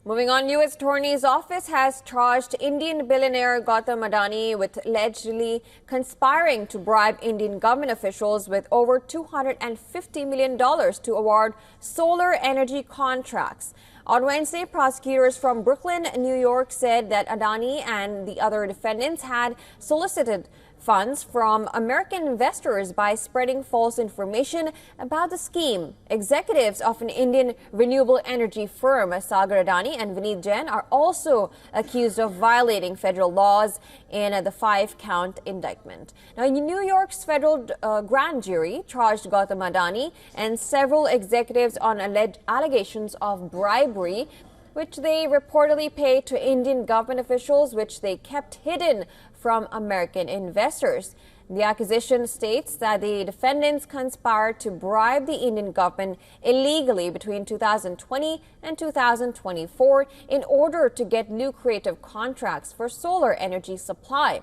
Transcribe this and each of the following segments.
Moving on, U.S. Attorney's Office has charged Indian billionaire Gautam Adani with allegedly conspiring to bribe Indian government officials with over $250 million to award solar energy contracts. On Wednesday, prosecutors from Brooklyn, New York said that Adani and the other defendants had solicited funds from American investors by spreading false information about the scheme. Executives of an Indian renewable energy firm, Sagar Adani and Vineet Jain, are also accused of violating federal laws in the 5-count indictment. Now, New York's federal grand jury charged Gautam Adani and several executives on alleged allegations of bribery, which they reportedly paid to Indian government officials, which they kept hidden from American investors. The accusation states that the defendants conspired to bribe the Indian government illegally between 2020 and 2024 in order to get lucrative contracts for solar energy supply.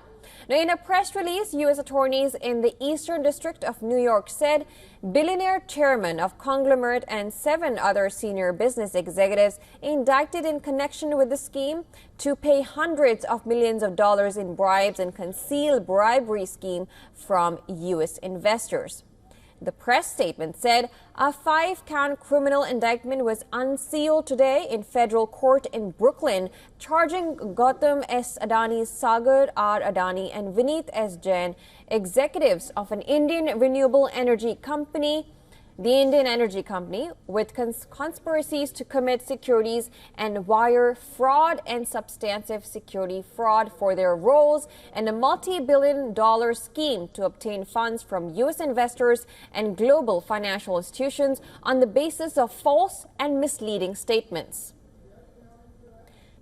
Now, in a press release, U.S. attorneys in the Eastern District of New York said billionaire chairman of conglomerate and 7 other senior business executives indicted in connection with the scheme to pay hundreds of millions of dollars in bribes and conceal bribery scheme from U.S. investors. The press statement said a 5-count criminal indictment was unsealed today in federal court in Brooklyn, charging Gautam S. Adani, Sagar R. Adani and Vineet S. Jain, executives of an Indian renewable energy company, the Indian Energy Company, with conspiracies to commit securities and wire fraud and substantive security fraud for their roles in a multi-billion-dollar scheme to obtain funds from U.S. investors and global financial institutions on the basis of false and misleading statements.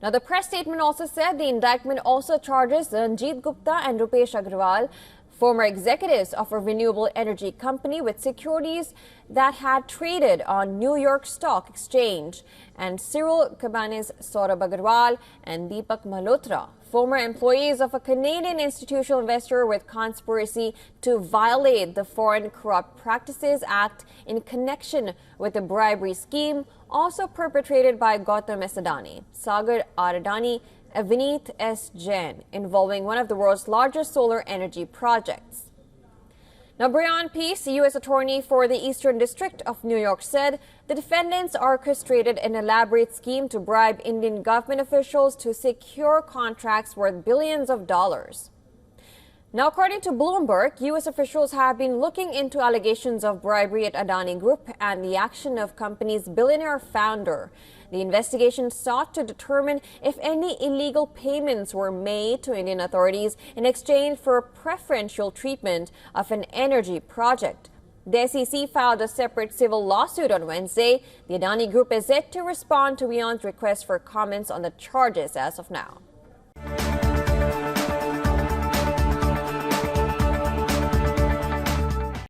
Now, the press statement also said the indictment also charges Ranjit Gupta and Rupesh Agrawal, former executives of a renewable energy company, with securities that had traded on New York Stock Exchange, and Cyril Cabanis, Saurabh Agarwal and Deepak Malhotra, former employees of a Canadian institutional investor, with conspiracy to violate the Foreign Corrupt Practices Act in connection with the bribery scheme also perpetrated by Gautam S. Adani, Sagar R. Adani, Vineet S. Jain, involving one of the world's largest solar energy projects. Now, Brian Peace, U.S. attorney for the Eastern District of New York, said the defendants orchestrated an elaborate scheme to bribe Indian government officials to secure contracts worth billions of dollars. Now, according to Bloomberg, U.S. officials have been looking into allegations of bribery at Adani Group and the action of company's billionaire founder. The investigation sought to determine if any illegal payments were made to Indian authorities in exchange for preferential treatment of an energy project. The SEC filed a separate civil lawsuit on Wednesday. The Adani Group is yet to respond to WION's request for comments on the charges as of now.